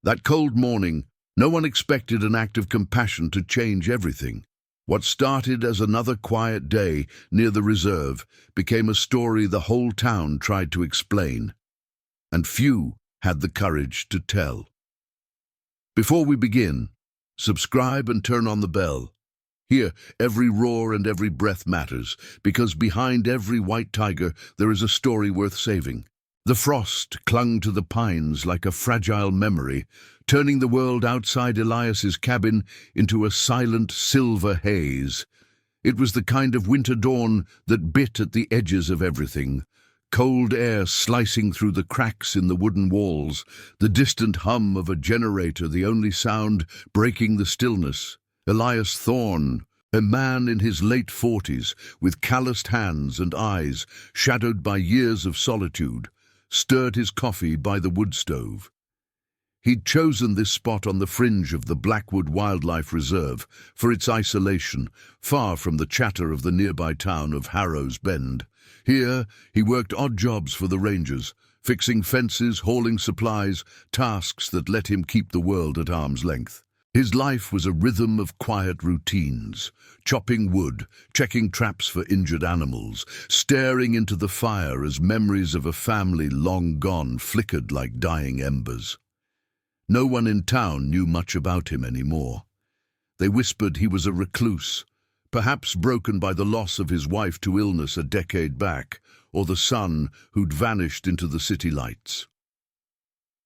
That cold morning, no one expected an act of compassion to change everything. What started as another quiet day near the reserve became a story the whole town tried to explain, and few had the courage to tell. Before we begin, subscribe and turn on the bell. Here, every roar and every breath matters, because behind every white tiger there is a story worth saving. The frost clung to the pines like a fragile memory, turning the world outside Elias's cabin into a silent silver haze. It was the kind of winter dawn that bit at the edges of everything. Cold air slicing through the cracks in the wooden walls, the distant hum of a generator the only sound breaking the stillness. Elias Thorne, a man in his late 40s, with calloused hands and eyes shadowed by years of solitude, stirred his coffee by the wood stove. He'd chosen this spot on the fringe of the Blackwood Wildlife Reserve for its isolation, far from the chatter of the nearby town of Harrow's Bend. Here, he worked odd jobs for the rangers, fixing fences, hauling supplies, tasks that let him keep the world at arm's length. His life was a rhythm of quiet routines, chopping wood, checking traps for injured animals, staring into the fire as memories of a family long gone flickered like dying embers. No one in town knew much about him anymore. They whispered he was a recluse, perhaps broken by the loss of his wife to illness a decade back, or the son who'd vanished into the city lights.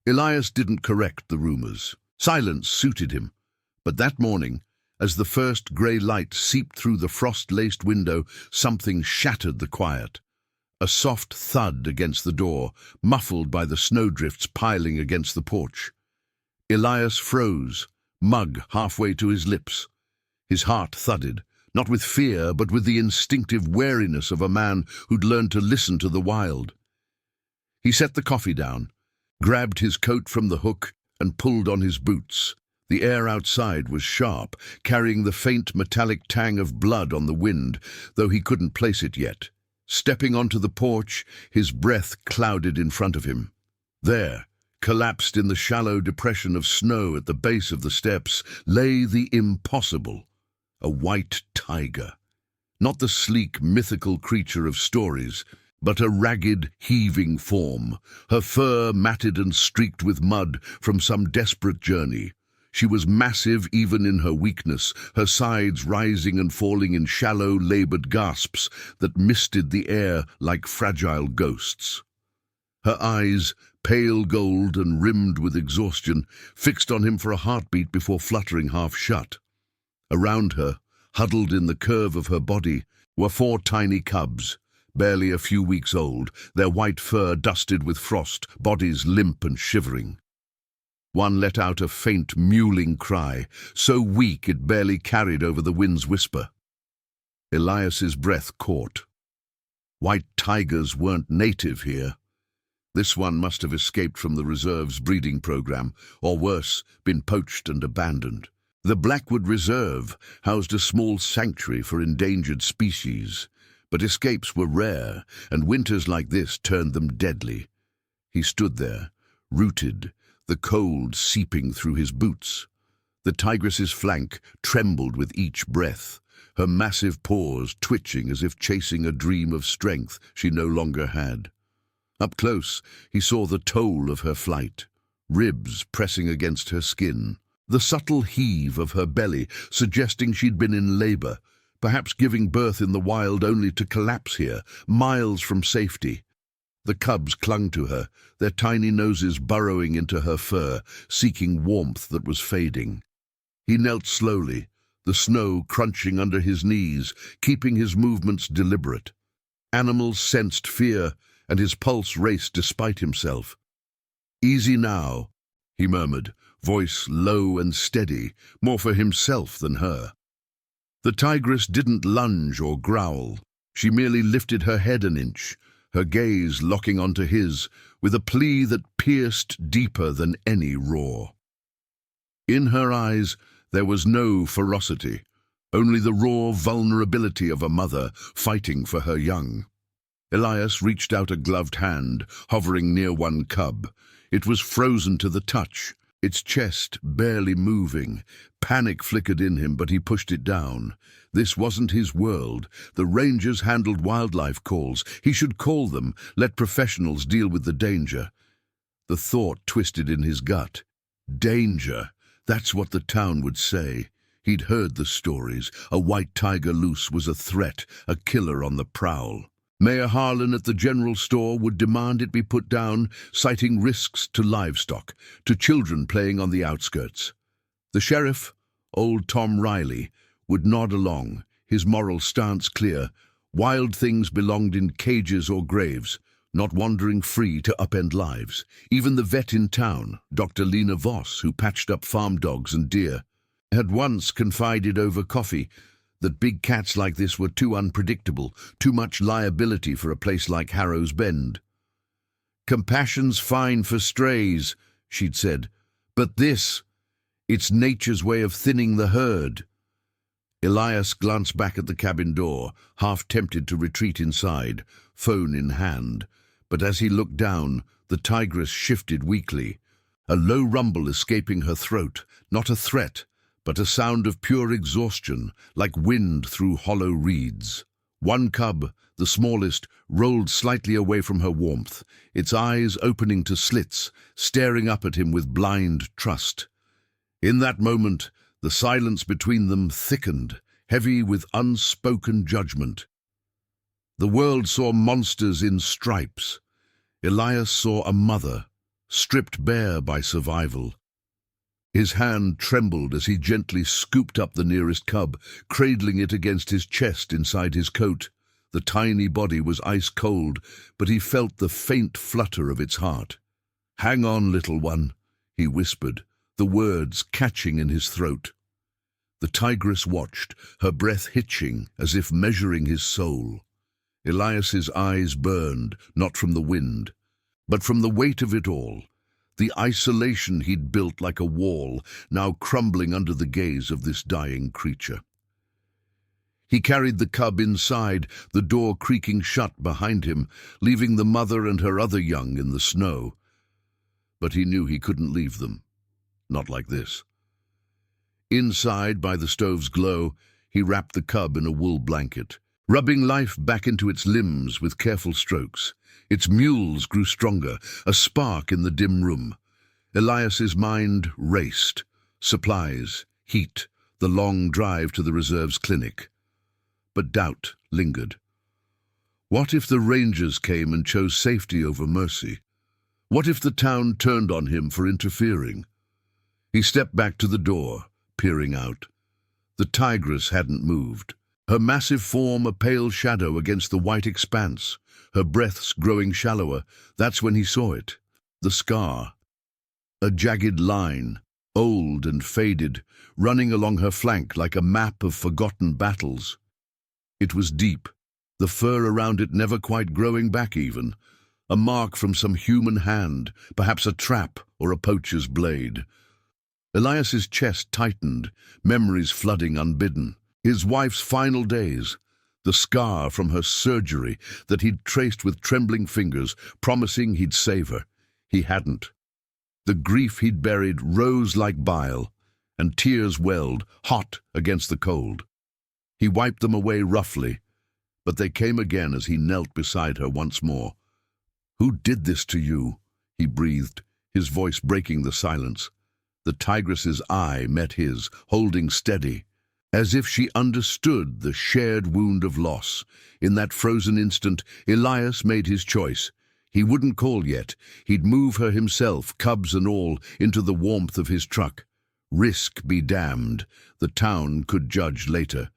Elias didn't correct the rumors. Silence suited him. But that morning, as the first grey light seeped through the frost-laced window, something shattered the quiet. A soft thud against the door, muffled by the snowdrifts piling against the porch. Elias froze, mug halfway to his lips. His heart thudded, not with fear, but with the instinctive wariness of a man who'd learned to listen to the wild. He set the coffee down, grabbed his coat from the hook, and pulled on his boots. The air outside was sharp, carrying the faint metallic tang of blood on the wind, though he couldn't place it yet. Stepping onto the porch, his breath clouded in front of him. There, collapsed in the shallow depression of snow at the base of the steps, lay the impossible, a white tiger. Not the sleek, mythical creature of stories, but a ragged, heaving form, her fur matted and streaked with mud from some desperate journey. She was massive even in her weakness, her sides rising and falling in shallow, labored gasps that misted the air like fragile ghosts. Her eyes, pale gold and rimmed with exhaustion, fixed on him for a heartbeat before fluttering half shut. Around her, huddled in the curve of her body, were 4 tiny cubs, barely a few weeks old, their white fur dusted with frost, bodies limp and shivering. One let out a faint, mewling cry, so weak it barely carried over the wind's whisper. Elias's breath caught. White tigers weren't native here. This one must have escaped from the reserve's breeding program, or worse, been poached and abandoned. The Blackwood Reserve housed a small sanctuary for endangered species, but escapes were rare, and winters like this turned them deadly. He stood there, rooted, the cold seeping through his boots. The tigress's flank trembled with each breath, her massive paws twitching as if chasing a dream of strength she no longer had. Up close, he saw the toll of her flight, ribs pressing against her skin, the subtle heave of her belly suggesting she'd been in labor, perhaps giving birth in the wild only to collapse here, miles from safety. The cubs clung to her, their tiny noses burrowing into her fur, seeking warmth that was fading. He knelt slowly, the snow crunching under his knees, keeping his movements deliberate. Animals sensed fear, and his pulse raced despite himself. "Easy now," he murmured, voice low and steady, more for himself than her. The tigress didn't lunge or growl. She merely lifted her head an inch, her gaze locking onto his, with a plea that pierced deeper than any roar. In her eyes there was no ferocity, only the raw vulnerability of a mother fighting for her young. Elias reached out a gloved hand, hovering near one cub. It was frozen to the touch, its chest barely moving. Panic flickered in him, but he pushed it down. This wasn't his world. The rangers handled wildlife calls. He should call them, let professionals deal with the danger. The thought twisted in his gut. Danger. That's what the town would say. He'd heard the stories. A white tiger loose was a threat, a killer on the prowl. Mayor Harlan at the general store would demand it be put down, citing risks to livestock, to children playing on the outskirts. The sheriff, old Tom Riley, would nod along, his moral stance clear. Wild things belonged in cages or graves, not wandering free to upend lives. Even the vet in town, Dr. Lena Voss, who patched up farm dogs and deer, had once confided over coffee that big cats like this were too unpredictable, too much liability for a place like Harrow's Bend. "Compassion's fine for strays," she'd said, "but this, it's nature's way of thinning the herd." Elias glanced back at the cabin door, half tempted to retreat inside, phone in hand. But as he looked down, the Tigress shifted weakly, a low rumble escaping her throat, not a threat, but a sound of pure exhaustion, like wind through hollow reeds. One cub, the smallest, rolled slightly away from her warmth, its eyes opening to slits, staring up at him with blind trust. In that moment, the silence between them thickened, heavy with unspoken judgment. The world saw monsters in stripes. Elias saw a mother, stripped bare by survival. His hand trembled as he gently scooped up the nearest cub, cradling it against his chest inside his coat. The tiny body was ice cold, but he felt the faint flutter of its heart. "Hang on, little one," he whispered, the words catching in his throat. The Tigress watched, her breath hitching as if measuring his soul. Elias's eyes burned, not from the wind, but from the weight of it all. The isolation he'd built like a wall, now crumbling under the gaze of this dying creature. He carried the cub inside, the door creaking shut behind him, leaving the mother and her other young in the snow. But he knew he couldn't leave them. Not like this. Inside, by the stove's glow, he wrapped the cub in a wool blanket, rubbing life back into its limbs with careful strokes. Its mules grew stronger, a spark in the dim room. Elias's mind raced. Supplies, heat, the long drive to the reserve's clinic. But doubt lingered. What if the rangers came and chose safety over mercy? What if the town turned on him for interfering? He stepped back to the door, peering out. The Tigress hadn't moved, her massive form a pale shadow against the white expanse, her breaths growing shallower. That's when he saw it. The scar. A jagged line, old and faded, running along her flank like a map of forgotten battles. It was deep, the fur around it never quite growing back even. A mark from some human hand, perhaps a trap or a poacher's blade. Elias's chest tightened, memories flooding unbidden. His wife's final days, the scar from her surgery that he'd traced with trembling fingers, promising he'd save her. He hadn't. The grief he'd buried rose like bile, and tears welled, hot against the cold. He wiped them away roughly, but they came again as he knelt beside her once more. "Who did this to you?" he breathed, his voice breaking the silence. The Tigress's eye met his, holding steady, as if she understood the shared wound of loss. In that frozen instant, Elias made his choice. He wouldn't call yet. He'd move her himself, cubs and all, into the warmth of his truck. Risk be damned. The town could judge later.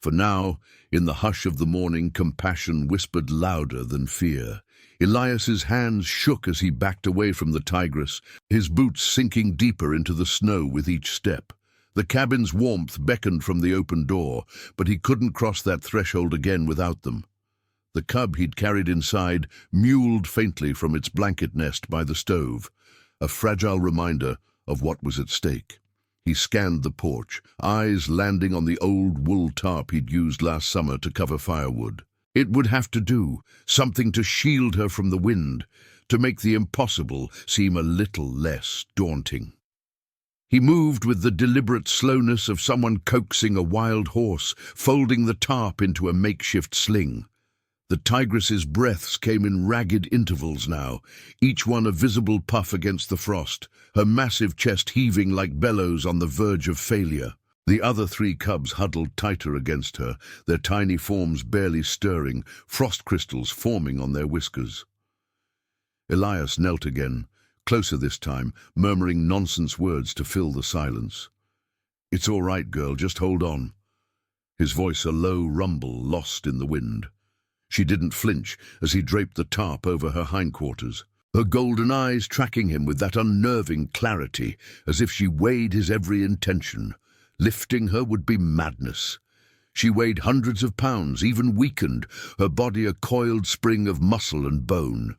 For now, in the hush of the morning, compassion whispered louder than fear. Elias's hands shook as he backed away from the Tigress, his boots sinking deeper into the snow with each step. The cabin's warmth beckoned from the open door, but he couldn't cross that threshold again without them. The cub he'd carried inside mewled faintly from its blanket nest by the stove, a fragile reminder of what was at stake. He scanned the porch, eyes landing on the old wool tarp he'd used last summer to cover firewood. It would have to do, something to shield her from the wind, to make the impossible seem a little less daunting. He moved with the deliberate slowness of someone coaxing a wild horse, folding the tarp into a makeshift sling. The tigress's breaths came in ragged intervals now, each one a visible puff against the frost, her massive chest heaving like bellows on the verge of failure. The other 3 cubs huddled tighter against her, their tiny forms barely stirring, frost crystals forming on their whiskers. Elias knelt again, closer this time, murmuring nonsense words to fill the silence. "It's all right, girl, just hold on." His voice a low rumble lost in the wind. She didn't flinch as he draped the tarp over her hindquarters, her golden eyes tracking him with that unnerving clarity, as if she weighed his every intention. Lifting her would be madness. She weighed hundreds of pounds, even weakened, her body a coiled spring of muscle and bone.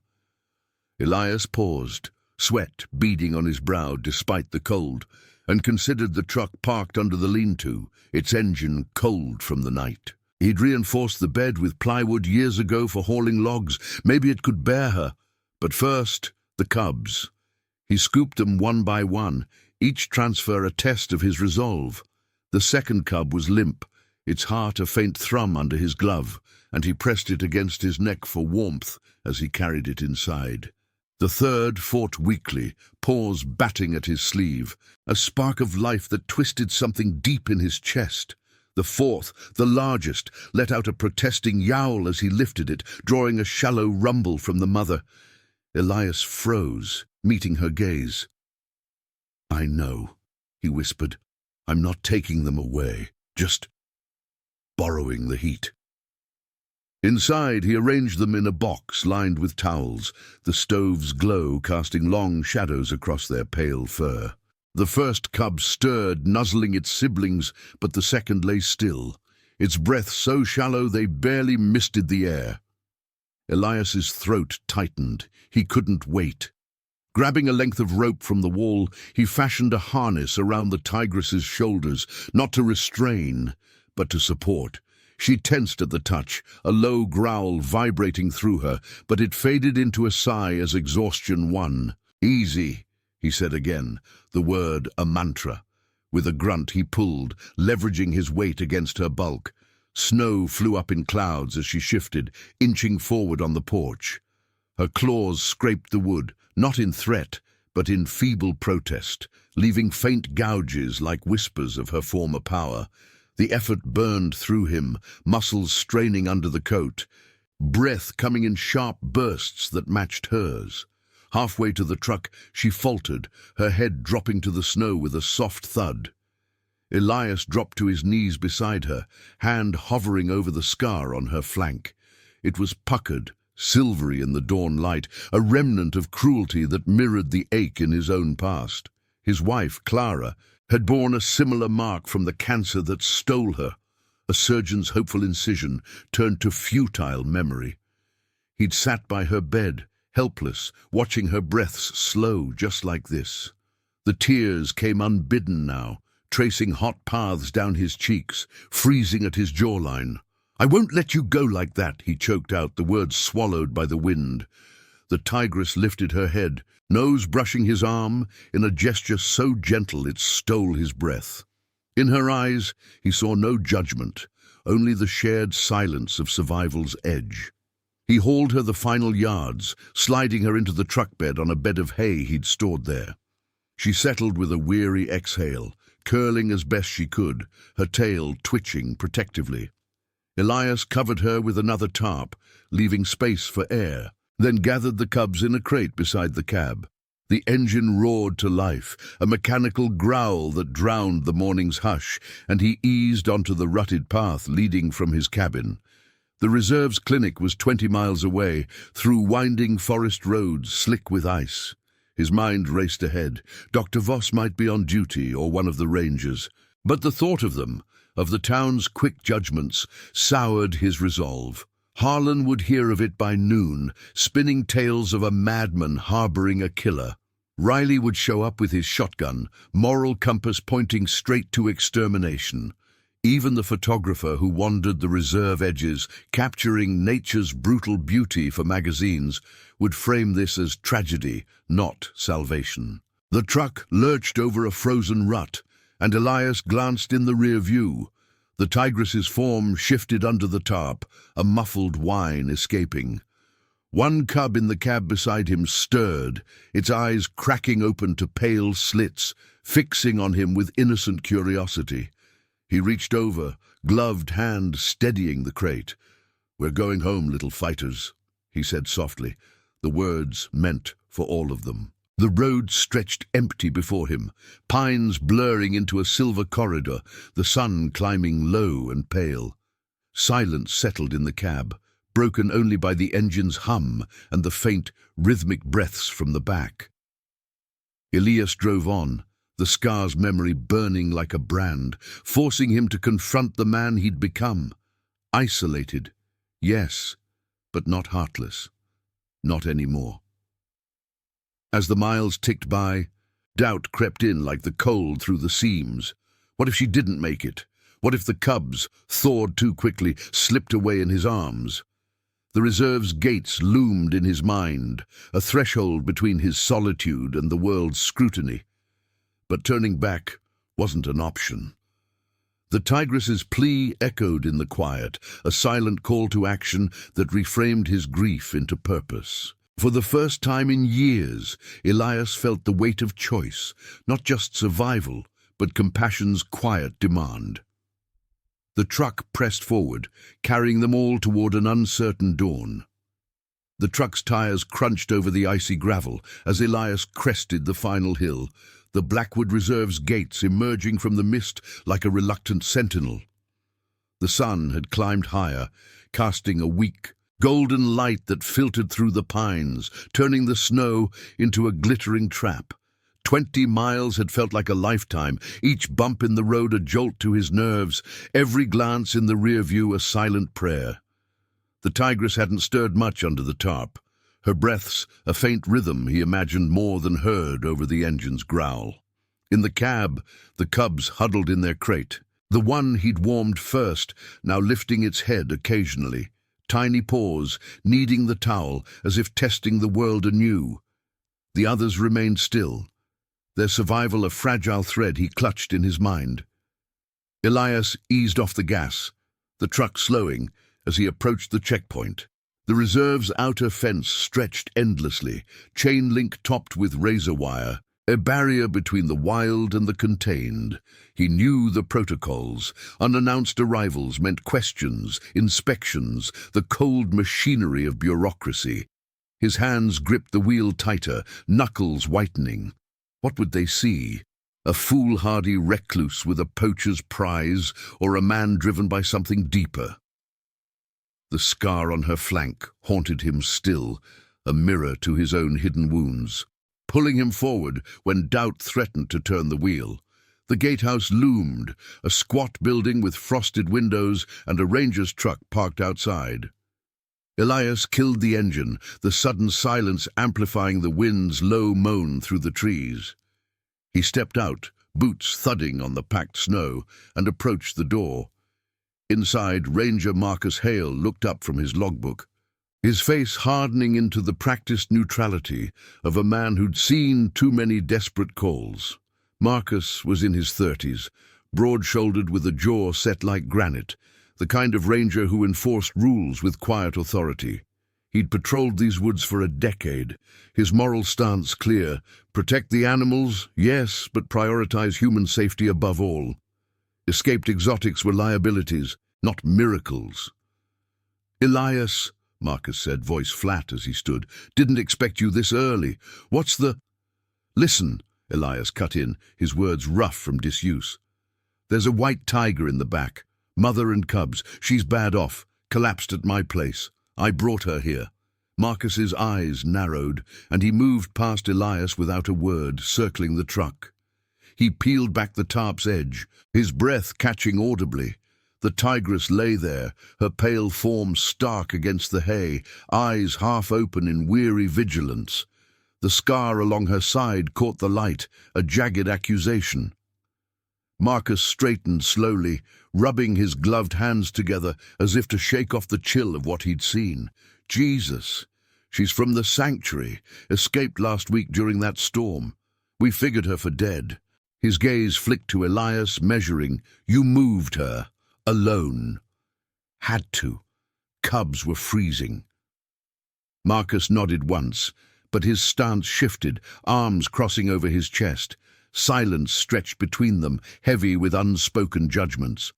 Elias paused, sweat beading on his brow despite the cold, and considered the truck parked under the lean-to, its engine cold from the night. He'd reinforced the bed with plywood years ago for hauling logs. Maybe it could bear her. But first, the cubs. He scooped them one by one, each transfer a test of his resolve. The second cub was limp, its heart a faint thrum under his glove, and he pressed it against his neck for warmth as he carried it inside. The third fought weakly, paws batting at his sleeve, a spark of life that twisted something deep in his chest. The fourth, the largest, let out a protesting yowl as he lifted it, drawing a shallow rumble from the mother. Elias froze, meeting her gaze. "I know," he whispered. "I'm not taking them away, just borrowing the heat." Inside, he arranged them in a box lined with towels, the stove's glow casting long shadows across their pale fur. The first cub stirred, nuzzling its siblings, but the second lay still, its breath so shallow they barely misted the air. Elias's throat tightened. He couldn't wait. Grabbing a length of rope from the wall, he fashioned a harness around the tigress's shoulders, not to restrain, but to support. She tensed at the touch, a low growl vibrating through her, but it faded into a sigh as exhaustion won. "Easy," he said again, the word a mantra. With a grunt he pulled, leveraging his weight against her bulk. Snow flew up in clouds as she shifted, inching forward on the porch. Her claws scraped the wood, not in threat, but in feeble protest, leaving faint gouges like whispers of her former power. The effort burned through him, muscles straining under the coat, breath coming in sharp bursts that matched hers. Halfway to the truck, she faltered, her head dropping to the snow with a soft thud. Elias dropped to his knees beside her, hand hovering over the scar on her flank. It was puckered, silvery in the dawn light, a remnant of cruelty that mirrored the ache in his own past. His wife, Clara, had borne a similar mark from the cancer that stole her. A surgeon's hopeful incision turned to futile memory. He'd sat by her bed, helpless, watching her breaths slow just like this. The tears came unbidden now, tracing hot paths down his cheeks, freezing at his jawline. "I won't let you go like that," he choked out, the words swallowed by the wind. The tigress lifted her head, nose brushing his arm, in a gesture so gentle it stole his breath. In her eyes, he saw no judgment, only the shared silence of survival's edge. He hauled her the final yards, sliding her into the truck bed on a bed of hay he'd stored there. She settled with a weary exhale, curling as best she could, her tail twitching protectively. Elias covered her with another tarp, leaving space for air, then gathered the cubs in a crate beside the cab. The engine roared to life, a mechanical growl that drowned the morning's hush, and he eased onto the rutted path leading from his cabin. The reserve's clinic was 20 miles away, through winding forest roads slick with ice. His mind raced ahead. Dr. Voss might be on duty or one of the rangers, but the thought of them, of the town's quick judgments, soured his resolve. Harlan would hear of it by noon, spinning tales of a madman harboring a killer. Riley would show up with his shotgun, moral compass pointing straight to extermination. Even the photographer who wandered the reserve edges, capturing nature's brutal beauty for magazines, would frame this as tragedy, not salvation. The truck lurched over a frozen rut, and Elias glanced in the rear view. The Tigress's form shifted under the tarp, a muffled whine escaping. One cub in the cab beside him stirred, its eyes cracking open to pale slits, fixing on him with innocent curiosity. He reached over, gloved hand steadying the crate. "We're going home, little fighters," he said softly, the words meant for all of them. The road stretched empty before him, pines blurring into a silver corridor, the sun climbing low and pale. Silence settled in the cab, broken only by the engine's hum and the faint, rhythmic breaths from the back. Elias drove on, the scar's memory burning like a brand, forcing him to confront the man he'd become. Isolated, yes, but not heartless. Not anymore. As the miles ticked by, doubt crept in like the cold through the seams. What if she didn't make it? What if the cubs, thawed too quickly, slipped away in his arms? The reserve's gates loomed in his mind, a threshold between his solitude and the world's scrutiny. But turning back wasn't an option. The Tigress's plea echoed in the quiet, a silent call to action that reframed his grief into purpose. For the first time in years, Elias felt the weight of choice, not just survival, but compassion's quiet demand. The truck pressed forward, carrying them all toward an uncertain dawn. The truck's tires crunched over the icy gravel as Elias crested the final hill, the Blackwood Reserve's gates emerging from the mist like a reluctant sentinel. The sun had climbed higher, casting a weak, golden light that filtered through the pines, turning the snow into a glittering trap. 20 miles had felt like a lifetime, each bump in the road a jolt to his nerves, every glance in the rear view a silent prayer. The Tigress hadn't stirred much under the tarp, her breaths a faint rhythm he imagined more than heard over the engine's growl. In the cab, the cubs huddled in their crate, the one he'd warmed first now lifting its head occasionally, tiny paws kneading the towel as if testing the world anew. The others remained still, their survival a fragile thread he clutched in his mind. Elias eased off the gas, the truck slowing as he approached the checkpoint. The reserve's outer fence stretched endlessly, chain link topped with razor wire, a barrier between the wild and the contained. He knew the protocols. Unannounced arrivals meant questions, inspections, the cold machinery of bureaucracy. His hands gripped the wheel tighter, knuckles whitening. What would they see? A foolhardy recluse with a poacher's prize, or a man driven by something deeper? The scar on her flank haunted him still, a mirror to his own hidden wounds, pulling him forward when doubt threatened to turn the wheel. The gatehouse loomed, a squat building with frosted windows and a ranger's truck parked outside. Elias killed the engine, the sudden silence amplifying the wind's low moan through the trees. He stepped out, boots thudding on the packed snow, and approached the door. Inside, Ranger Marcus Hale looked up from his logbook, his face hardening into the practiced neutrality of a man who'd seen too many desperate calls. Marcus was in his 30s, broad-shouldered with a jaw set like granite, the kind of ranger who enforced rules with quiet authority. He'd patrolled these woods for a decade, his moral stance clear: protect the animals, yes, but prioritize human safety above all. Escaped exotics were liabilities, not miracles. "Elias," Marcus said, voice flat as he stood, "didn't expect you this early. What's the—" "Listen," Elias cut in, his words rough from disuse. "There's a white tiger in the back. Mother and cubs. She's bad off. Collapsed at my place. I brought her here." Marcus's eyes narrowed, and he moved past Elias without a word, circling the truck. He peeled back the tarp's edge, his breath catching audibly. The tigress lay there, her pale form stark against the hay, eyes half open in weary vigilance. The scar along her side caught the light, a jagged accusation. Marcus straightened slowly, rubbing his gloved hands together as if to shake off the chill of what he'd seen. "Jesus, she's from the sanctuary, escaped last week during that storm. We figured her for dead. His gaze flicked to Elias, measuring. You moved her. Alone. Had to. Cubs were freezing. Marcus nodded once, but his stance shifted, arms crossing over his chest. Silence stretched between them, heavy with unspoken judgments.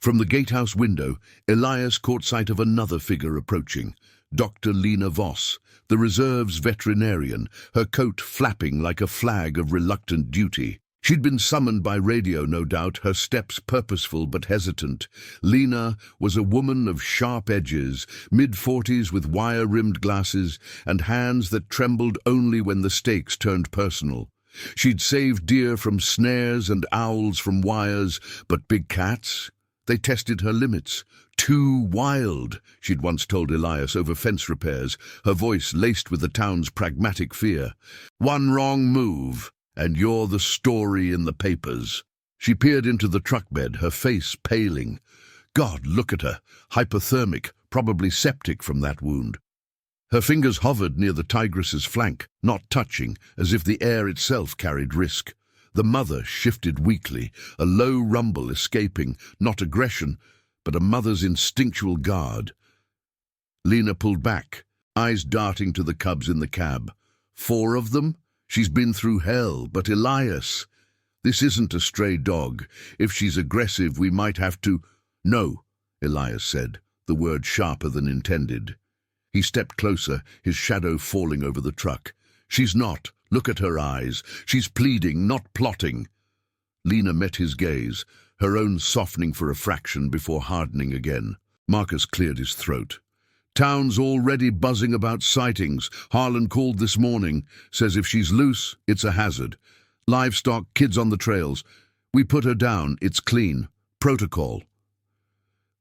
From the gatehouse window, Elias caught sight of another figure approaching. Dr. Lena Voss, the reserve's veterinarian, her coat flapping like a flag of reluctant duty. She'd been summoned by radio, no doubt, her steps purposeful but hesitant. Lena was a woman of sharp edges, mid-40s with wire-rimmed glasses, and hands that trembled only when the stakes turned personal. She'd saved deer from snares and owls from wires, but big cats? They tested her limits. Too wild, she'd once told Elias over fence repairs, her voice laced with the town's pragmatic fear. One wrong move, and you're the story in the papers. She peered into the truck bed, her face paling. God, look at her, hypothermic, probably septic from that wound. Her fingers hovered near the tigress's flank, not touching, as if the air itself carried risk. The mother shifted weakly, a low rumble escaping, not aggression, but a mother's instinctual guard. Lena pulled back, eyes darting to the cubs in the cab. 4 of them? She's been through hell, but Elias... This isn't a stray dog. If she's aggressive, we might have to... No, Elias said, the word sharper than intended. He stepped closer, his shadow falling over the truck. She's not. Look at her eyes. She's pleading, not plotting. Lena met his gaze, her own softening for a fraction before hardening again. Marcus cleared his throat. Town's already buzzing about sightings. Harlan called this morning. Says if she's loose, it's a hazard. Livestock, kids on the trails. We put her down. It's clean. Protocol.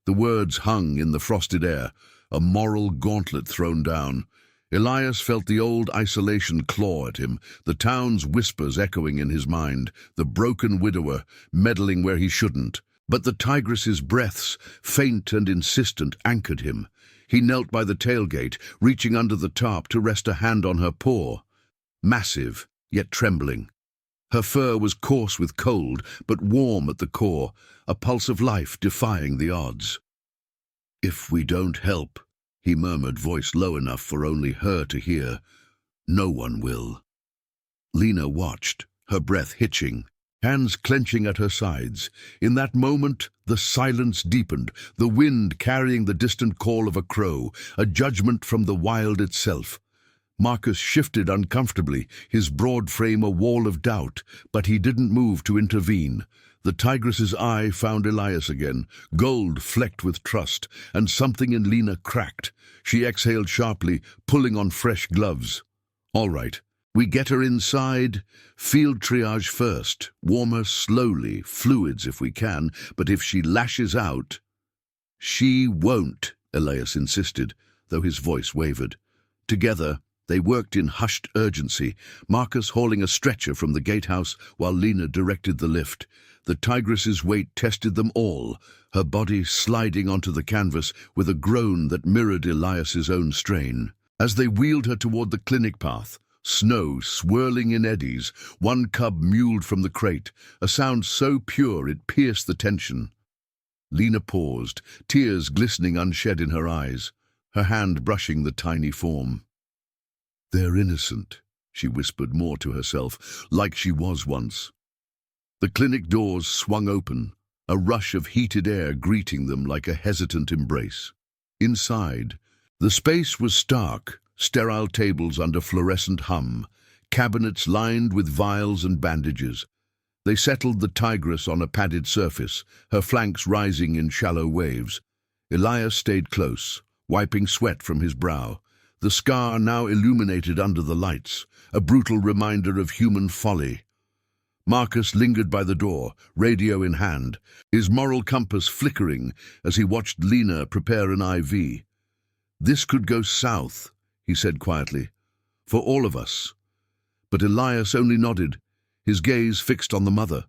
The words hung in the frosted air, a moral gauntlet thrown down. Elias felt the old isolation claw at him, the town's whispers echoing in his mind, the broken widower meddling where he shouldn't. But the tigress's breaths, faint and insistent, anchored him. He knelt by the tailgate, reaching under the tarp to rest a hand on her paw. Massive, yet trembling. Her fur was coarse with cold, but warm at the core, a pulse of life defying the odds. If we don't help, he murmured, voice low enough for only her to hear, no one will. Lena watched, her breath hitching, hands clenching at her sides. In that moment, the silence deepened, the wind carrying the distant call of a crow, a judgment from the wild itself. Marcus shifted uncomfortably, his broad frame a wall of doubt, but he didn't move to intervene. The tigress's eye found Elias again, gold flecked with trust, and something in Lena cracked. She exhaled sharply, pulling on fresh gloves. All right, we get her inside. Field triage first. Warm her slowly, fluids if we can, but if she lashes out... She won't, Elias insisted, though his voice wavered. Together, they worked in hushed urgency, Marcus hauling a stretcher from the gatehouse while Lena directed the lift. The tigress's weight tested them all, her body sliding onto the canvas with a groan that mirrored Elias's own strain. As they wheeled her toward the clinic path, snow swirling in eddies, one cub mewed from the crate, a sound so pure it pierced the tension. Lena paused, tears glistening unshed in her eyes, her hand brushing the tiny form. They're innocent, she whispered more to herself, like she was once. The clinic doors swung open, a rush of heated air greeting them like a hesitant embrace. Inside, the space was stark, sterile tables under fluorescent hum, cabinets lined with vials and bandages. They settled the tigress on a padded surface, her flanks rising in shallow waves. Elias stayed close, wiping sweat from his brow. The scar now illuminated under the lights, a brutal reminder of human folly. Marcus lingered by the door, radio in hand, his moral compass flickering as he watched Lena prepare an IV. This could go south, he said quietly, for all of us. But Elias only nodded, his gaze fixed on the mother.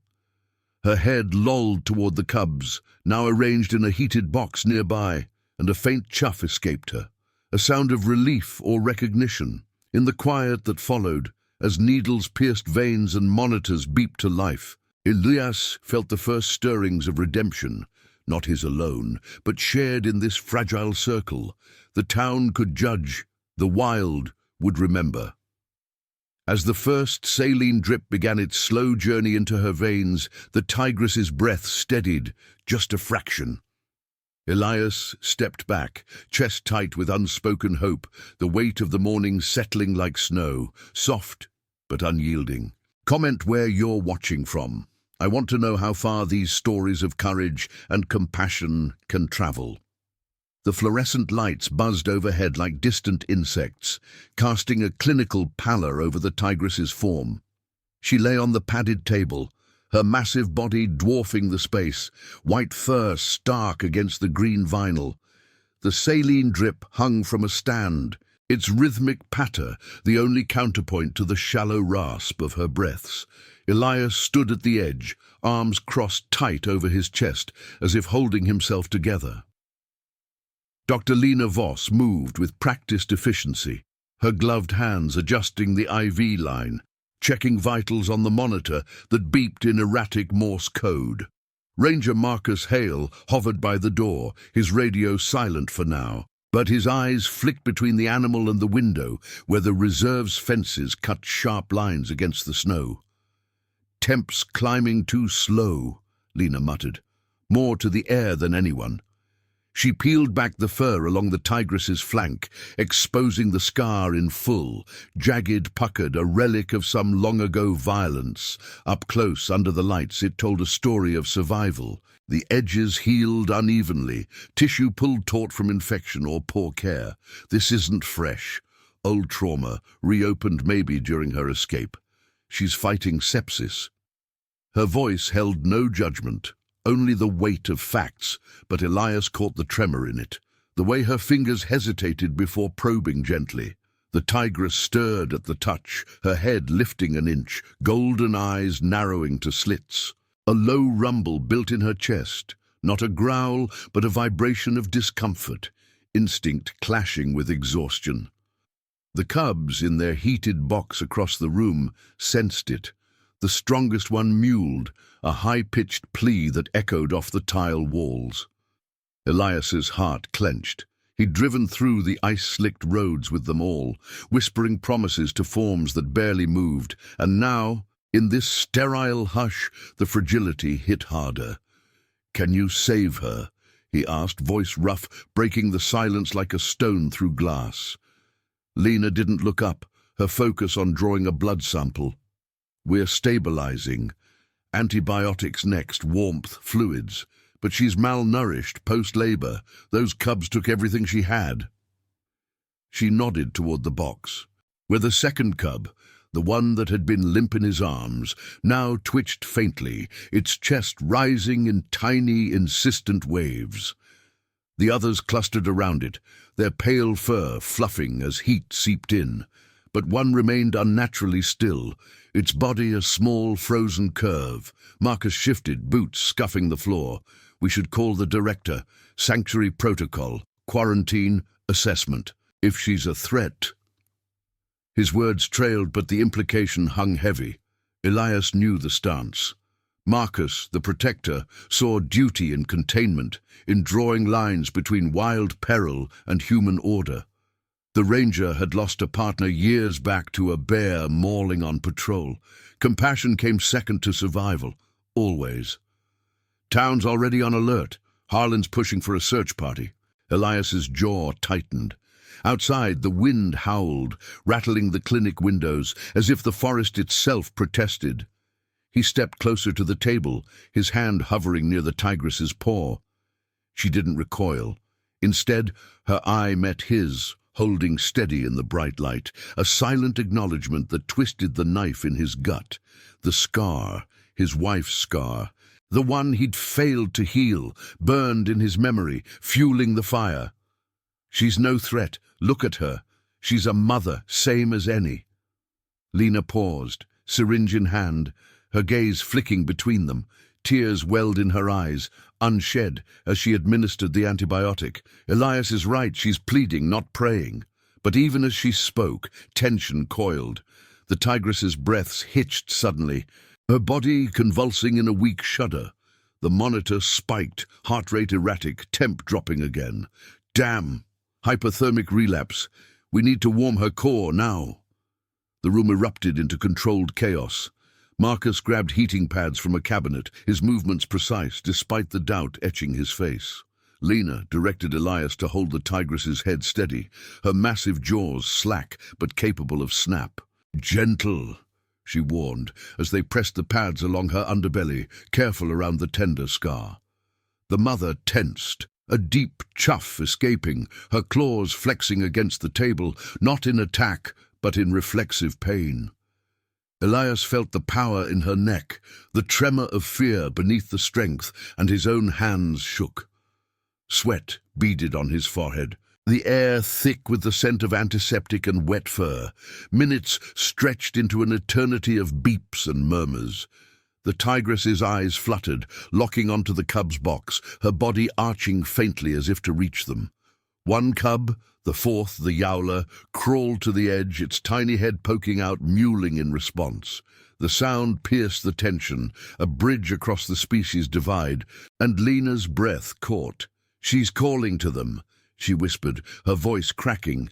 Her head lolled toward the cubs, now arranged in a heated box nearby, and a faint chuff escaped her, a sound of relief or recognition. In the quiet that followed, as needles pierced veins and monitors beeped to life. Elias felt the first stirrings of redemption, not his alone, but shared in this fragile circle. The town could judge, the wild would remember. As the first saline drip began its slow journey into her veins, the tigress's breath steadied just a fraction. Elias stepped back, chest tight with unspoken hope, the weight of the morning settling like snow, soft but unyielding. Comment where you're watching from. I want to know how far these stories of courage and compassion can travel. The fluorescent lights buzzed overhead like distant insects, casting a clinical pallor over the tigress's form. She lay on the padded table, her massive body dwarfing the space, white fur stark against the green vinyl. The saline drip hung from a stand, its rhythmic patter the only counterpoint to the shallow rasp of her breaths. Elias stood at the edge, arms crossed tight over his chest, as if holding himself together. Dr. Lena Voss moved with practiced efficiency, her gloved hands adjusting the IV line, checking vitals on the monitor that beeped in erratic Morse code. Ranger Marcus Hale hovered by the door, his radio silent for now, but his eyes flicked between the animal and the window, where the reserve's fences cut sharp lines against the snow. "Temps climbing too slow," Lena muttered, more to the air than anyone. She peeled back the fur along the tigress's flank, exposing the scar in full, jagged, puckered, a relic of some long-ago violence. Up close, under the lights, it told a story of survival. The edges healed unevenly, tissue pulled taut from infection or poor care. This isn't fresh. Old trauma, reopened maybe during her escape. She's fighting sepsis. Her voice held no judgment, only the weight of facts, but Elias caught the tremor in it, the way her fingers hesitated before probing gently. The tigress stirred at the touch, her head lifting an inch, golden eyes narrowing to slits. A low rumble built in her chest, not a growl, but a vibration of discomfort, instinct clashing with exhaustion. The cubs, in their heated box across the room, sensed it. The strongest one mewled, a high-pitched plea that echoed off the tile walls. Elias's heart clenched. He'd driven through the ice-slicked roads with them all, whispering promises to forms that barely moved, and now, in this sterile hush, the fragility hit harder. "Can you save her?" he asked, voice rough, breaking the silence like a stone through glass. Lena didn't look up, her focus on drawing a blood sample. "We're stabilizing. Antibiotics next, warmth, fluids. But she's malnourished, post-labor. Those cubs took everything she had." She nodded toward the box, where the second cub, the one that had been limp in his arms, now twitched faintly, its chest rising in tiny, insistent waves. The others clustered around it, their pale fur fluffing as heat seeped in. But one remained unnaturally still, its body a small frozen curve. Marcus shifted, boots scuffing the floor. "We should call the director. Sanctuary protocol. Quarantine. Assessment. If she's a threat." His words trailed, but the implication hung heavy. Elias knew the stance. Marcus, the protector, saw duty in containment, in drawing lines between wild peril and human order. The ranger had lost a partner years back to a bear mauling on patrol. Compassion came second to survival, always. "Town's already on alert. Harlan's pushing for a search party." Elias's jaw tightened. Outside, the wind howled, rattling the clinic windows, as if the forest itself protested. He stepped closer to the table, his hand hovering near the tigress's paw. She didn't recoil. Instead, her eye met his, holding steady in the bright light, a silent acknowledgement that twisted the knife in his gut. The scar, his wife's scar, the one he'd failed to heal, burned in his memory, fueling the fire. "She's no threat. Look at her. She's a mother, same as any." Lena paused, syringe in hand, her gaze flicking between them. Tears welled in her eyes, unshed, as she administered the antibiotic. Elias is right, she's pleading, not praying. But even as she spoke, tension coiled. The tigress's breaths hitched suddenly, her body convulsing in a weak shudder. The monitor spiked, heart rate erratic, temp dropping again. Damn! Hypothermic relapse. We need to warm her core now. The room erupted into controlled chaos. Marcus grabbed heating pads from a cabinet, his movements precise despite the doubt etching his face. Lena directed Elias to hold the tigress's head steady, her massive jaws slack but capable of snap. "Gentle," she warned, as they pressed the pads along her underbelly, careful around the tender scar. The mother tensed, a deep chuff escaping, her claws flexing against the table, not in attack, but in reflexive pain. Elias felt the power in her neck, the tremor of fear beneath the strength, and his own hands shook. Sweat beaded on his forehead, the air thick with the scent of antiseptic and wet fur. Minutes stretched into an eternity of beeps and murmurs. The tigress's eyes fluttered, locking onto the cub's box, her body arching faintly as if to reach them. One cub, the fourth, the yowler, crawled to the edge, its tiny head poking out, mewling in response. The sound pierced the tension, a bridge across the species divide, and Lena's breath caught. "She's calling to them," she whispered, her voice cracking.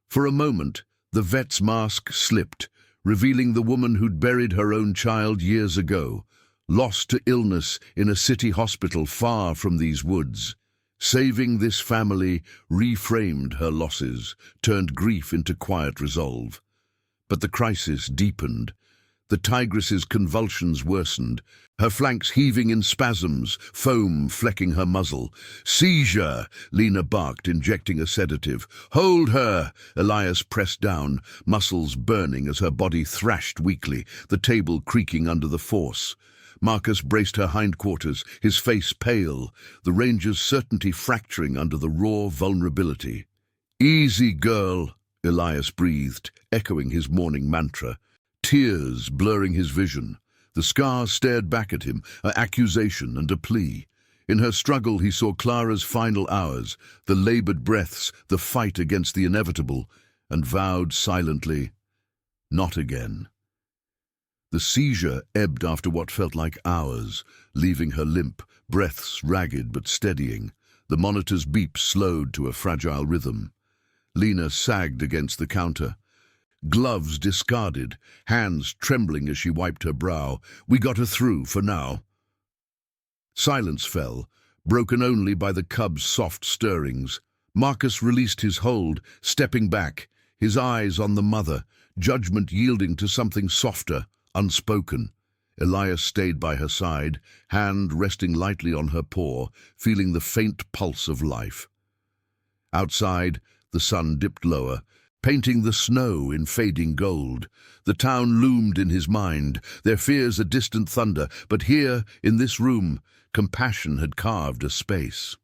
For a moment, the vet's mask slipped, revealing the woman who'd buried her own child years ago, lost to illness in a city hospital far from these woods. Saving this family reframed her losses, turned grief into quiet resolve. But the crisis deepened. The tigress's convulsions worsened, her flanks heaving in spasms, foam flecking her muzzle. "Seizure!" Lena barked, injecting a sedative. "Hold her!" Elias pressed down, muscles burning as her body thrashed weakly, the table creaking under the force. Marcus braced her hindquarters, his face pale, the ranger's certainty fracturing under the raw vulnerability. "Easy, girl," Elias breathed, echoing his morning mantra. Tears blurring his vision. The scar stared back at him, an accusation and a plea. In her struggle he saw Clara's final hours, the labored breaths, the fight against the inevitable, and vowed silently, "Not again." The seizure ebbed after what felt like hours, leaving her limp, breaths ragged but steadying. The monitor's beep slowed to a fragile rhythm. Lena sagged against the counter. Gloves discarded, hands trembling as she wiped her brow. "We got her through, for now." Silence fell, broken only by the cub's soft stirrings. Marcus released his hold, stepping back, his eyes on the mother, judgment yielding to something softer, unspoken. Elias stayed by her side, hand resting lightly on her paw, feeling the faint pulse of life. Outside, the sun dipped lower, painting the snow in fading gold. The town loomed in his mind, their fears a distant thunder, but here, in this room, compassion had carved a space.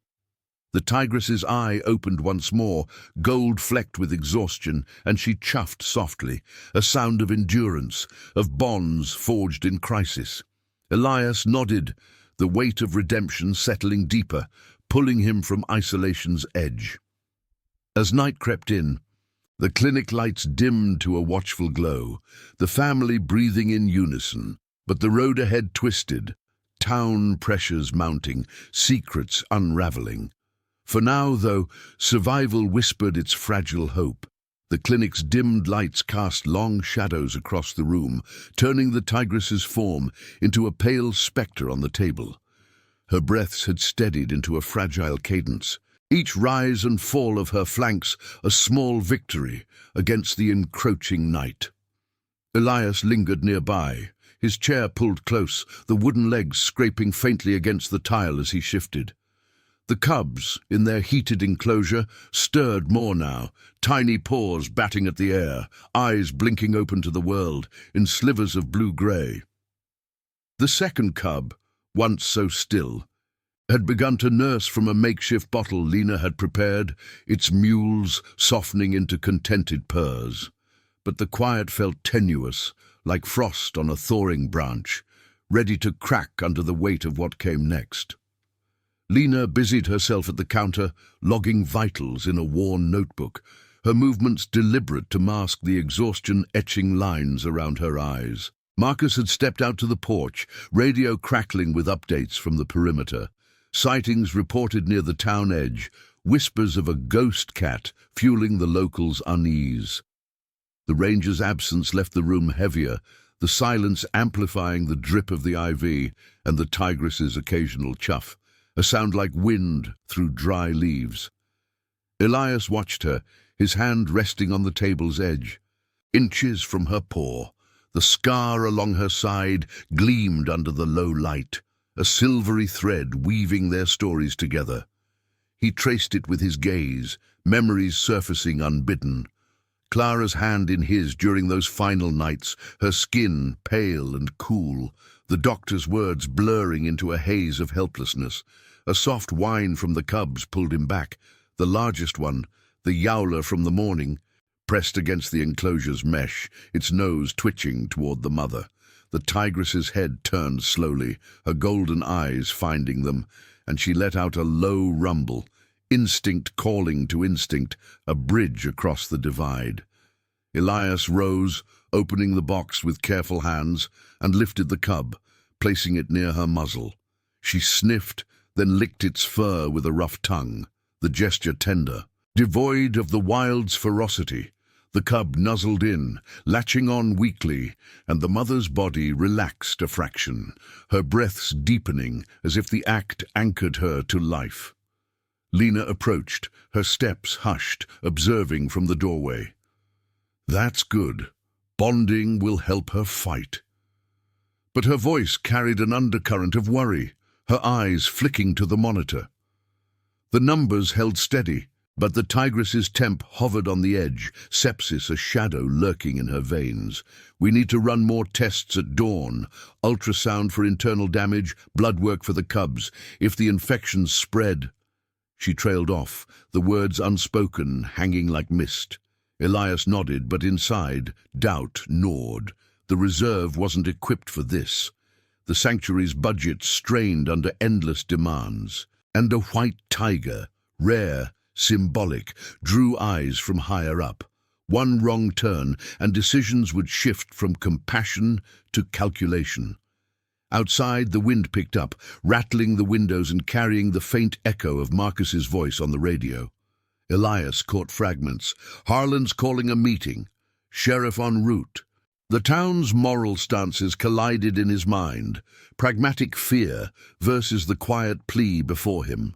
The tigress's eye opened once more, gold-flecked with exhaustion, and she chuffed softly, a sound of endurance, of bonds forged in crisis. Elias nodded, the weight of redemption settling deeper, pulling him from isolation's edge. As night crept in, the clinic lights dimmed to a watchful glow, the family breathing in unison, but the road ahead twisted, town pressures mounting, secrets unraveling. For now, though, survival whispered its fragile hope. The clinic's dimmed lights cast long shadows across the room, turning the tigress's form into a pale spectre on the table. Her breaths had steadied into a fragile cadence, each rise and fall of her flanks a small victory against the encroaching night. Elias lingered nearby, his chair pulled close, the wooden legs scraping faintly against the tile as he shifted. The cubs, in their heated enclosure, stirred more now, tiny paws batting at the air, eyes blinking open to the world, in slivers of blue-grey. The second cub, once so still, had begun to nurse from a makeshift bottle Lena had prepared, its mules softening into contented purrs. But the quiet felt tenuous, like frost on a thawing branch, ready to crack under the weight of what came next. Lena busied herself at the counter, logging vitals in a worn notebook, her movements deliberate to mask the exhaustion etching lines around her eyes. Marcus had stepped out to the porch, radio crackling with updates from the perimeter. Sightings reported near the town edge, whispers of a ghost cat fueling the locals' unease. The ranger's absence left the room heavier, the silence amplifying the drip of the IV and the tigress's occasional chuff, a sound like wind through dry leaves. Elias watched her, his hand resting on the table's edge. Inches from her paw, the scar along her side gleamed under the low light, a silvery thread weaving their stories together. He traced it with his gaze, memories surfacing unbidden. Clara's hand in his during those final nights, her skin pale and cool, the doctor's words blurring into a haze of helplessness. A soft whine from the cubs pulled him back. The largest one, the yowler from the morning, pressed against the enclosure's mesh, its nose twitching toward the mother. The tigress's head turned slowly, her golden eyes finding them, and she let out a low rumble, instinct calling to instinct, a bridge across the divide. Elias rose, opening the box with careful hands, and lifted the cub, placing it near her muzzle. She sniffed, then licked its fur with a rough tongue, the gesture tender. Devoid of the wild's ferocity, the cub nuzzled in, latching on weakly, and the mother's body relaxed a fraction, her breaths deepening as if the act anchored her to life. Lena approached, her steps hushed, observing from the doorway. That's good. Bonding will help her fight. But her voice carried an undercurrent of worry, her eyes flicking to the monitor. The numbers held steady, but the tigress's temp hovered on the edge, sepsis a shadow lurking in her veins. We need to run more tests at dawn, ultrasound for internal damage, blood work for the cubs. If the infections spread... She trailed off, the words unspoken, hanging like mist. Elias nodded, but inside, doubt gnawed. The reserve wasn't equipped for this. The sanctuary's budget strained under endless demands. And a white tiger, rare, symbolic, drew eyes from higher up. One wrong turn, and decisions would shift from compassion to calculation. Outside, the wind picked up, rattling the windows and carrying the faint echo of Marcus's voice on the radio. Elias caught fragments. Harlan's calling a meeting. Sheriff en route. The town's moral stances collided in his mind, pragmatic fear versus the quiet plea before him.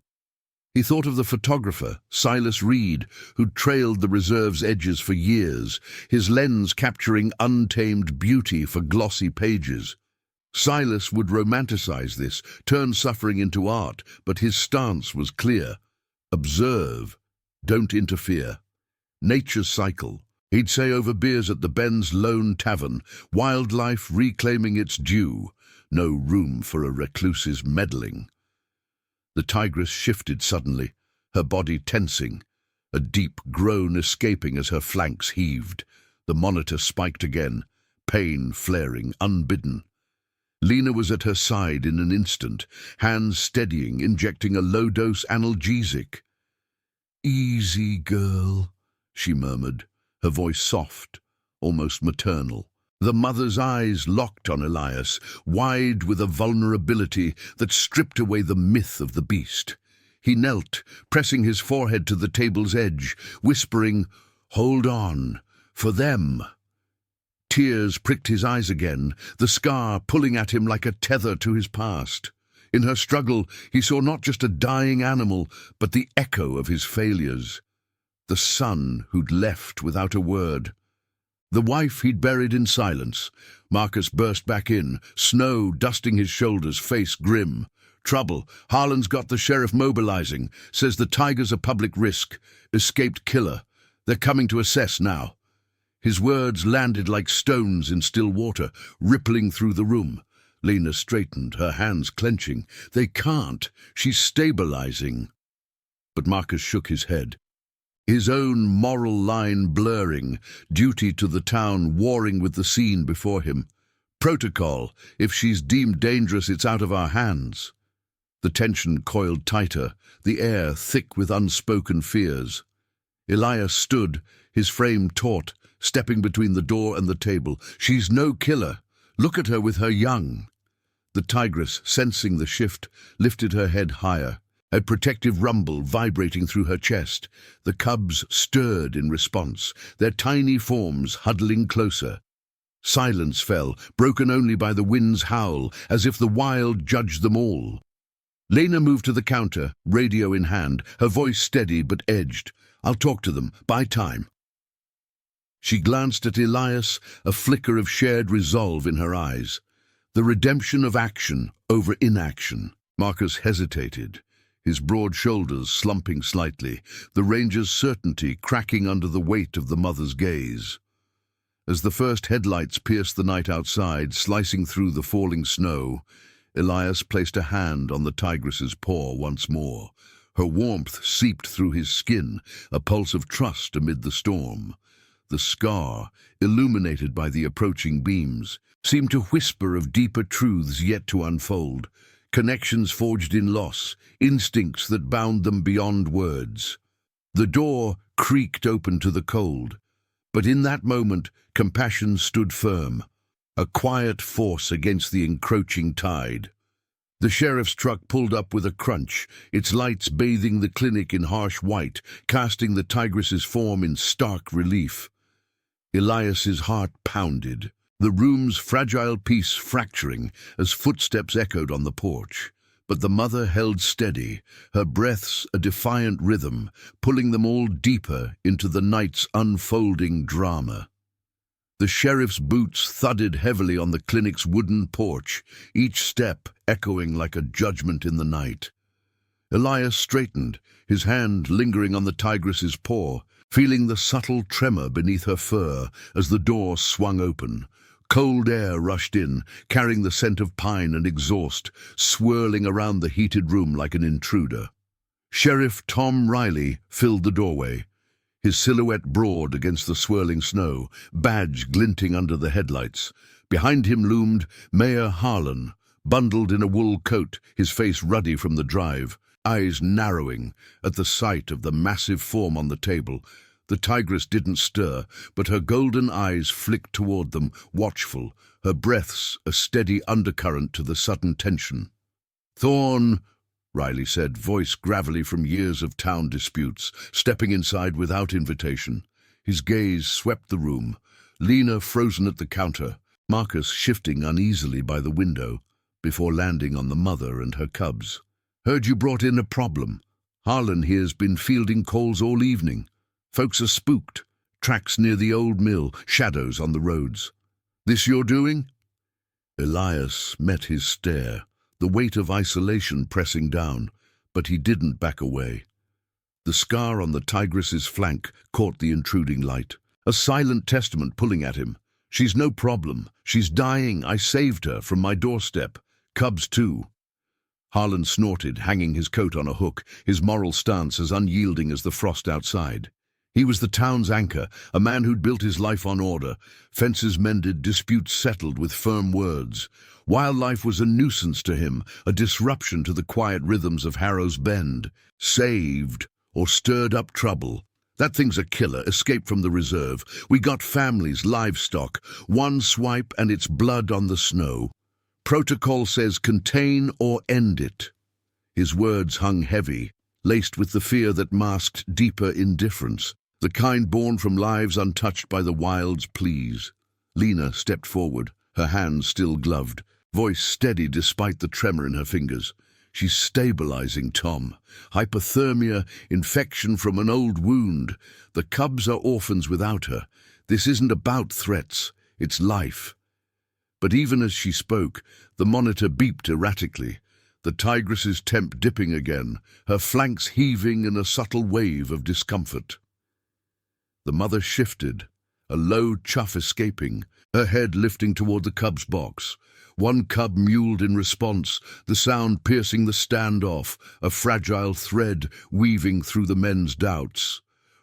He thought of the photographer, Silas Reed, who'd trailed the reserve's edges for years, his lens capturing untamed beauty for glossy pages. Silas would romanticize this, turn suffering into art, but his stance was clear. Observe, don't interfere. Nature's cycle. He'd say over beers at the Ben's Lone Tavern, wildlife reclaiming its due, no room for a recluse's meddling. The tigress shifted suddenly, her body tensing, a deep groan escaping as her flanks heaved. The monitor spiked again, pain flaring, unbidden. Lena was at her side in an instant, hands steadying, injecting a low-dose analgesic. "Easy, girl," she murmured, her voice soft, almost maternal. The mother's eyes locked on Elias, wide with a vulnerability that stripped away the myth of the beast. He knelt, pressing his forehead to the table's edge, whispering, "Hold on, for them." Tears pricked his eyes again, the scar pulling at him like a tether to his past. In her struggle, he saw not just a dying animal, but the echo of his failures. The son who'd left without a word. The wife he'd buried in silence. Marcus burst back in, snow dusting his shoulders, face grim. "Trouble. Harlan's got the sheriff mobilizing. Says the tiger's a public risk. Escaped killer. They're coming to assess now." His words landed like stones in still water, rippling through the room. Lena straightened, her hands clenching. "They can't. She's stabilizing." But Marcus shook his head. His own moral line blurring, duty to the town warring with the scene before him. Protocol, if she's deemed dangerous, it's out of our hands. The tension coiled tighter, the air thick with unspoken fears. Elias stood, his frame taut, stepping between the door and the table. "She's no killer. Look at her with her young." The tigress, sensing the shift, lifted her head higher, a protective rumble vibrating through her chest. The cubs stirred in response, their tiny forms huddling closer. Silence fell, broken only by the wind's howl, as if the wild judged them all. Lena moved to the counter, radio in hand, her voice steady but edged. "I'll talk to them. Buy time." She glanced at Elias, a flicker of shared resolve in her eyes. The redemption of action over inaction. Marcus hesitated, his broad shoulders slumping slightly, the ranger's certainty cracking under the weight of the mother's gaze. As the first headlights pierced the night outside, slicing through the falling snow, Elias placed a hand on the tigress's paw once more. Her warmth seeped through his skin, a pulse of trust amid the storm. The scar, illuminated by the approaching beams, seemed to whisper of deeper truths yet to unfold, connections forged in loss, instincts that bound them beyond words. The door creaked open to the cold, but in that moment compassion stood firm, a quiet force against the encroaching tide. The sheriff's truck pulled up with a crunch, its lights bathing the clinic in harsh white, casting the tigress's form in stark relief. Elias's heart pounded, the room's fragile peace fracturing as footsteps echoed on the porch. But the mother held steady, her breaths a defiant rhythm, pulling them all deeper into the night's unfolding drama. The sheriff's boots thudded heavily on the clinic's wooden porch, each step echoing like a judgment in the night. Elias straightened, his hand lingering on the tigress's paw, feeling the subtle tremor beneath her fur as the door swung open. Cold air rushed in, carrying the scent of pine and exhaust, swirling around the heated room like an intruder. Sheriff Tom Riley filled the doorway, his silhouette broad against the swirling snow, badge glinting under the headlights. Behind him loomed Mayor Harlan, bundled in a wool coat, his face ruddy from the drive, eyes narrowing at the sight of the massive form on the table. The tigress didn't stir, but her golden eyes flicked toward them, watchful, her breaths a steady undercurrent to the sudden tension. "Thorn," Riley said, voice gravelly from years of town disputes, stepping inside without invitation. His gaze swept the room, Lena frozen at the counter, Marcus shifting uneasily by the window, before landing on the mother and her cubs. "Heard you brought in a problem. Harlan here's been fielding calls all evening. Folks are spooked. Tracks near the old mill, shadows on the roads. This your doing?" Elias met his stare, the weight of isolation pressing down, but he didn't back away. The scar on the tigress's flank caught the intruding light, a silent testament pulling at him. "She's no problem. She's dying. I saved her from my doorstep. Cubs too." Harlan snorted, hanging his coat on a hook, his moral stance as unyielding as the frost outside. He was the town's anchor, a man who'd built his life on order, fences mended, disputes settled with firm words. Wildlife was a nuisance to him, a disruption to the quiet rhythms of Harrow's Bend. Saved or stirred up trouble. That thing's a killer, escape from the reserve. We got families, livestock, one swipe and it's blood on the snow. Protocol says contain or end it. His words hung heavy, laced with the fear that masked deeper indifference, the kind born from lives untouched by the wild's pleas. Lena stepped forward, her hands still gloved, voice steady despite the tremor in her fingers. "She's stabilizing Tom. Hypothermia, infection from an old wound. The cubs are orphans without her. This isn't about threats, it's life." But even as she spoke, the monitor beeped erratically, the tigress's temp dipping again, her flanks heaving in a subtle wave of discomfort. The mother shifted, a low chuff escaping, her head lifting toward the cub's box. One cub mewled in response, the sound piercing the standoff, a fragile thread weaving through the men's doubts.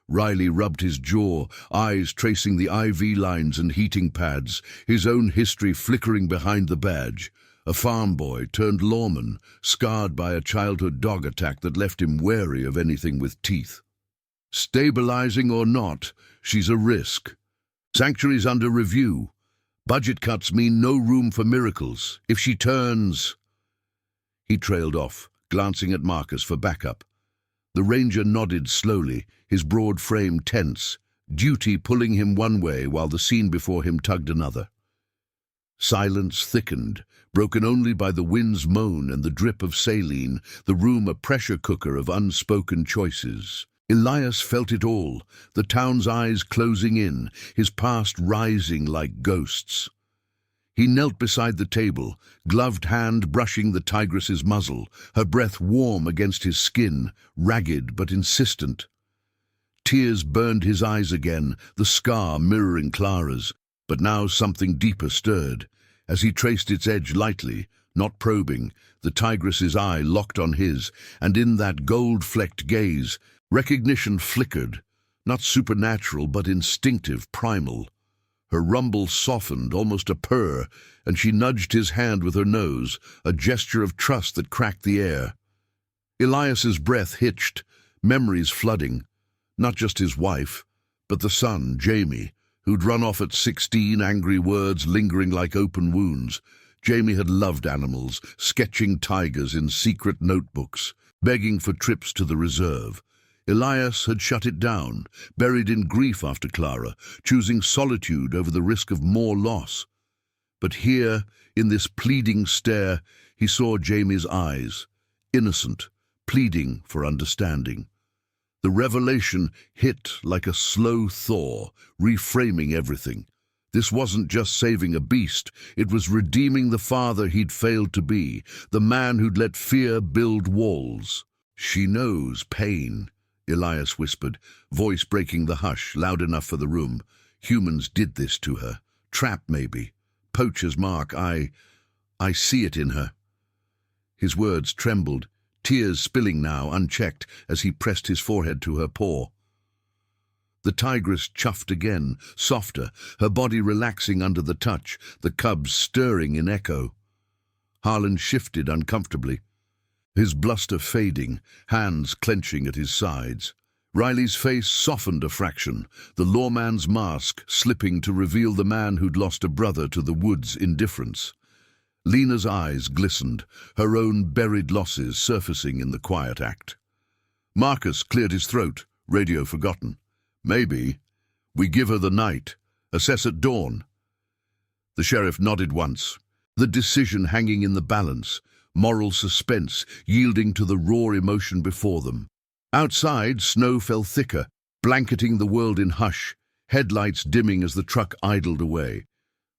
Riley rubbed his jaw, eyes tracing the IV lines and heating pads, his own history flickering behind the badge. A farm boy turned lawman, scarred by a childhood dog attack that left him wary of anything with teeth. Stabilizing or not, she's a risk. Sanctuary's under review. Budget cuts mean no room for miracles. If she turns... He trailed off, glancing at Marcus for backup. The ranger nodded slowly, his broad frame tense, duty pulling him one way while the scene before him tugged another. Silence thickened, broken only by the wind's moan and the drip of saline, the room a pressure cooker of unspoken choices. Elias felt it all, the town's eyes closing in, his past rising like ghosts. He knelt beside the table, gloved hand brushing the tigress's muzzle, her breath warm against his skin, ragged but insistent. Tears burned his eyes again, the scar mirroring Clara's, but now something deeper stirred. As he traced its edge lightly, not probing, the tigress's eye locked on his, and in that gold-flecked gaze, recognition flickered, not supernatural but instinctive, primal. Her rumble softened, almost a purr, and she nudged his hand with her nose, a gesture of trust that cracked the air. Elias's breath hitched, memories flooding, not just his wife, but the son, Jamie, who'd run off at 16, angry words lingering like open wounds. Jamie had loved animals, sketching tigers in secret notebooks, begging for trips to the reserve. Elias had shut it down, buried in grief after Clara, choosing solitude over the risk of more loss. But here, in this pleading stare, he saw Jamie's eyes, innocent, pleading for understanding. The revelation hit like a slow thaw, reframing everything. This wasn't just saving a beast, it was redeeming the father he'd failed to be, the man who'd let fear build walls. "She knows pain," Elias whispered, voice breaking the hush, loud enough for the room. "Humans did this to her. Trap, maybe. Poacher's mark. I see it in her." His words trembled, tears spilling now, unchecked, as he pressed his forehead to her paw. The tigress chuffed again, softer, her body relaxing under the touch, the cubs stirring in echo. Harlan shifted uncomfortably, his bluster fading, hands clenching at his sides. Riley's face softened a fraction, the lawman's mask slipping to reveal the man who'd lost a brother to the woods' indifference. Lena's eyes glistened, her own buried losses surfacing in the quiet act. Marcus cleared his throat, radio forgotten. "Maybe. We give her the night. Assess at dawn." The sheriff nodded once, the decision hanging in the balance, moral suspense yielding to the raw emotion before them. Outside, snow fell thicker, blanketing the world in hush, headlights dimming as the truck idled away.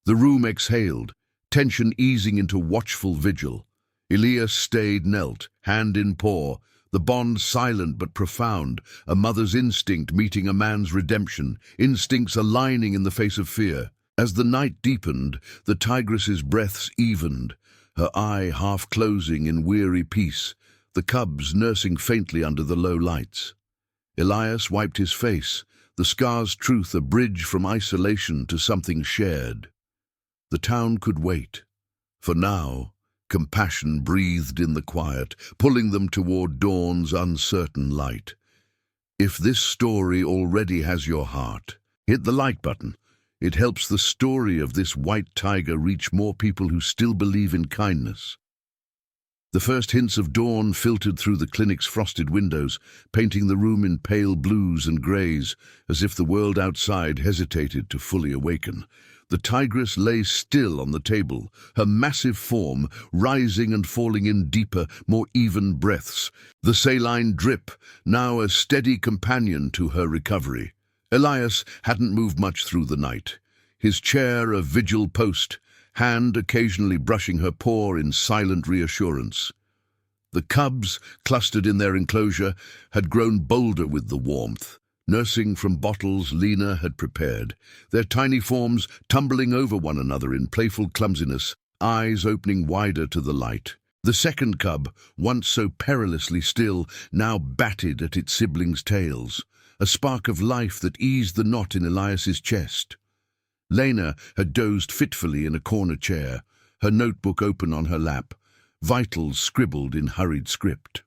The room exhaled, tension easing into watchful vigil. Elias stayed knelt, hand in paw, the bond silent but profound, a mother's instinct meeting a man's redemption, instincts aligning in the face of fear. As the night deepened, the tigress's breaths evened, her eye half closing in weary peace, the cubs nursing faintly under the low lights. Elias wiped his face, the scar's truth a bridge from isolation to something shared. The town could wait. For now, compassion breathed in the quiet, pulling them toward dawn's uncertain light. If this story already has your heart, hit the like button. It helps the story of this white tiger reach more people who still believe in kindness. The first hints of dawn filtered through the clinic's frosted windows, painting the room in pale blues and greys, as if the world outside hesitated to fully awaken. The tigress lay still on the table, her massive form rising and falling in deeper, more even breaths, the saline drip now a steady companion to her recovery. Elias hadn't moved much through the night, his chair a vigil post, hand occasionally brushing her paw in silent reassurance. The cubs, clustered in their enclosure, had grown bolder with the warmth, nursing from bottles Lena had prepared, their tiny forms tumbling over one another in playful clumsiness, eyes opening wider to the light. The second cub, once so perilously still, now batted at its siblings' tails, a spark of life that eased the knot in Elias's chest. Lena had dozed fitfully in a corner chair, her notebook open on her lap, vitals scribbled in hurried script.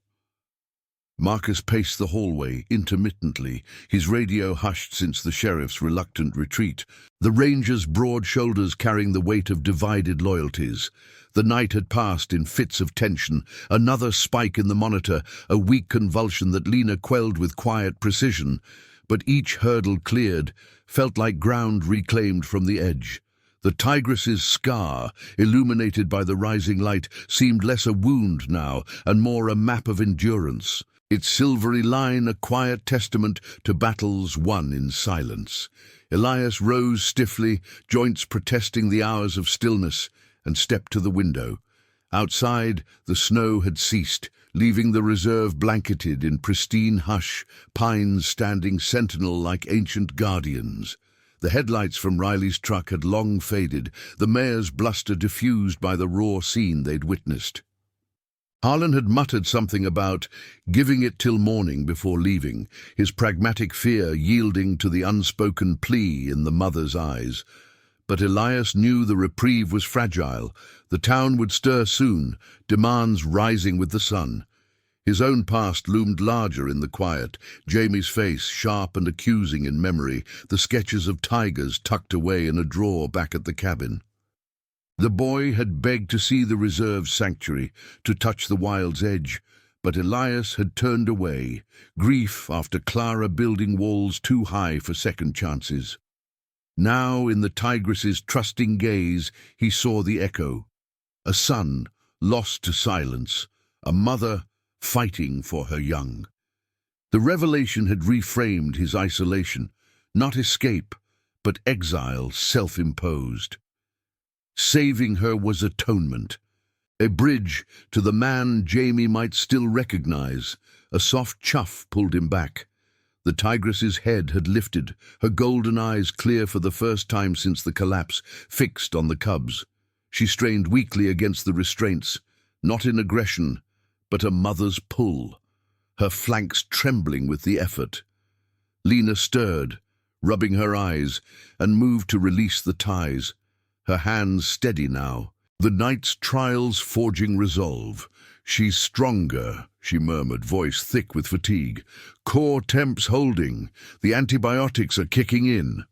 Marcus paced the hallway intermittently, his radio hushed since the sheriff's reluctant retreat, the ranger's broad shoulders carrying the weight of divided loyalties. The night had passed in fits of tension, another spike in the monitor, a weak convulsion that Lena quelled with quiet precision. But each hurdle cleared felt like ground reclaimed from the edge. The Tigress's scar, illuminated by the rising light, seemed less a wound now and more a map of endurance, its silvery line a quiet testament to battles won in silence. Elias rose stiffly, joints protesting the hours of stillness, and stepped to the window. Outside, the snow had ceased, leaving the reserve blanketed in pristine hush, pines standing sentinel like ancient guardians. The headlights from Riley's truck had long faded, the mayor's bluster diffused by the raw scene they'd witnessed. Harlan had muttered something about giving it till morning before leaving, his pragmatic fear yielding to the unspoken plea in the mother's eyes. But Elias knew the reprieve was fragile. The town would stir soon, demands rising with the sun. His own past loomed larger in the quiet, Jamie's face sharp and accusing in memory, the sketches of tigers tucked away in a drawer back at the cabin. The boy had begged to see the reserve's sanctuary, to touch the wild's edge, but Elias had turned away, grief after Clara building walls too high for second chances. Now, in the Tigress's trusting gaze, he saw the echo. A son, lost to silence, a mother, fighting for her young. The revelation had reframed his isolation, not escape, but exile self-imposed. Saving her was atonement, a bridge to the man Jamie might still recognize. A soft chuff pulled him back. The Tigress's head had lifted, her golden eyes clear for the first time since the collapse, fixed on the cubs. She strained weakly against the restraints, not in aggression, but a mother's pull, her flanks trembling with the effort. Lena stirred, rubbing her eyes, and moved to release the ties, her hands steady now, the night's trials forging resolve. "She's stronger," she murmured, voice thick with fatigue. "Core temps holding. The antibiotics are kicking in."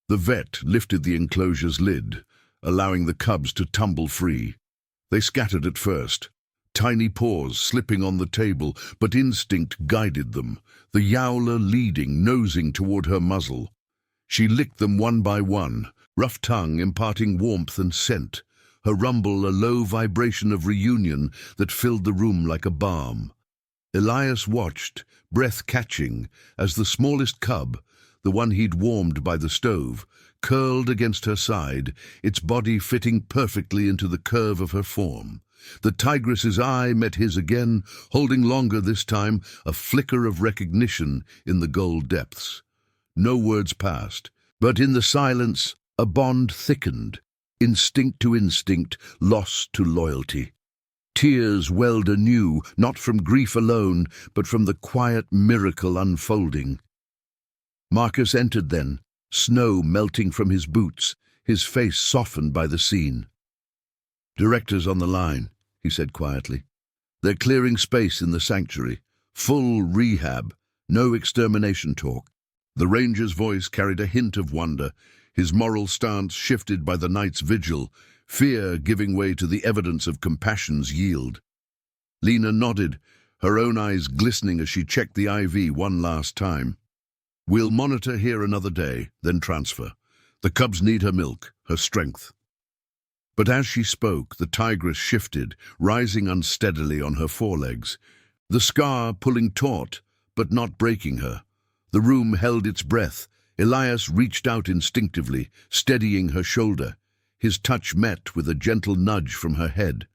The vet lifted the enclosure's lid, allowing the cubs to tumble free. They scattered at first, tiny paws slipping on the table, but instinct guided them, the yowler leading, nosing toward her muzzle. She licked them one by one, rough tongue imparting warmth and scent, her rumble a low vibration of reunion that filled the room like a balm. Elias watched, breath catching, as the smallest cub, the one he'd warmed by the stove, curled against her side, its body fitting perfectly into the curve of her form. The Tigress's eye met his again, holding longer this time, a flicker of recognition in the gold depths. No words passed, but in the silence a bond thickened, instinct to instinct, lost to loyalty. Tears welled anew, not from grief alone, but from the quiet miracle unfolding. Marcus entered then, snow melting from his boots, his face softened by the scene. "Director's on the line," he said quietly. "They're clearing space in the sanctuary. Full rehab, no extermination talk." The ranger's voice carried a hint of wonder, his moral stance shifted by the night's vigil, fear giving way to the evidence of compassion's yield. Lena nodded, her own eyes glistening as she checked the IV one last time. "We'll monitor here another day, then transfer. The cubs need her milk, her strength." But as she spoke, the Tigress shifted, rising unsteadily on her forelegs, the scar pulling taut, but not breaking her. The room held its breath. Elias reached out instinctively, steadying her shoulder. His touch met with a gentle nudge from her head.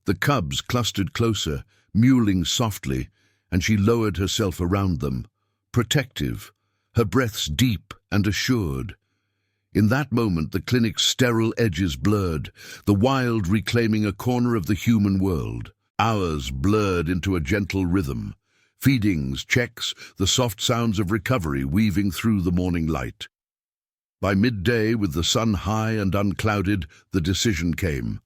The cubs clustered closer, mewling softly, and she lowered herself around them, protective, her breaths deep and assured. In that moment, the clinic's sterile edges blurred, the wild reclaiming a corner of the human world. Hours blurred into a gentle rhythm. Feedings, checks, the soft sounds of recovery weaving through the morning light. By midday, with the sun high and unclouded, the decision came.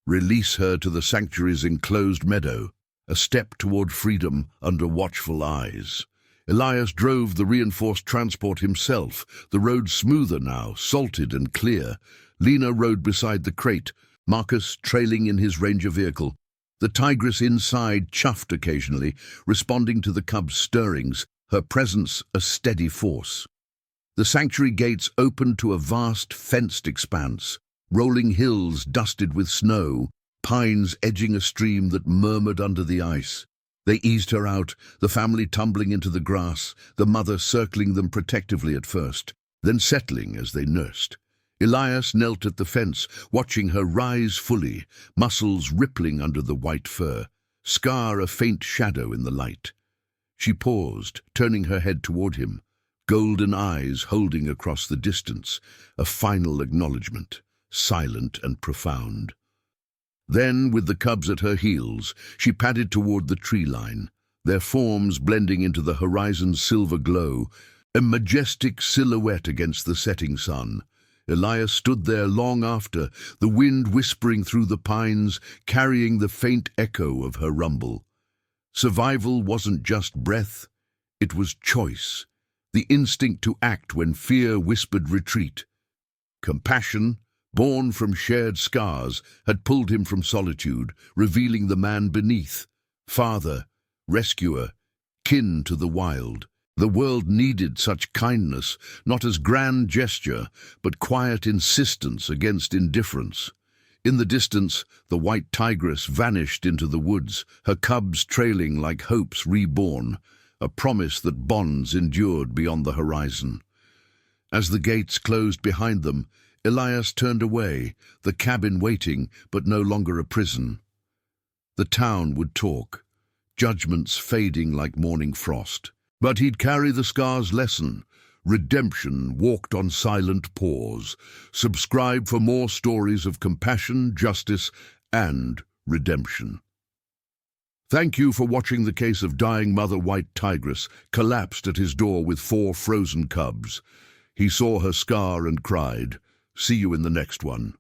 Release her to the sanctuary's enclosed meadow, a step toward freedom under watchful eyes. Elias drove the reinforced transport himself, the road smoother now, salted and clear. Lena rode beside the crate, Marcus trailing in his Ranger vehicle. The Tigress inside chuffed occasionally, responding to the cub's stirrings, her presence a steady force. The sanctuary gates opened to a vast fenced expanse, rolling hills dusted with snow, pines edging a stream that murmured under the ice. They eased her out, the family tumbling into the grass, the mother circling them protectively at first, then settling as they nursed. Elias knelt at the fence, watching her rise fully, muscles rippling under the white fur, Scar a faint shadow in the light. She paused, turning her head toward him, golden eyes holding across the distance, a final acknowledgement, silent and profound. Then, with the cubs at her heels, she padded toward the tree line, their forms blending into the horizon's silver glow, a majestic silhouette against the setting sun. Elias stood there long after, the wind whispering through the pines, carrying the faint echo of her rumble. Survival wasn't just breath, it was choice, the instinct to act when fear whispered retreat. Compassion, born from shared scars, had pulled him from solitude, revealing the man beneath, father, rescuer, kin to the wild. The world needed such kindness, not as grand gesture, but quiet insistence against indifference. In the distance, the white tigress vanished into the woods, her cubs trailing like hopes reborn, a promise that bonds endured beyond the horizon. As the gates closed behind them, Elias turned away, the cabin waiting, but no longer a prison. The town would talk, judgments fading like morning frost. But he'd carry the scar's lesson. Redemption walked on silent paws. Subscribe for more stories of compassion, justice, and redemption. Thank you for watching the case of dying mother white tigress, collapsed at his door with 4 frozen cubs. He saw her scar and cried. See you in the next one.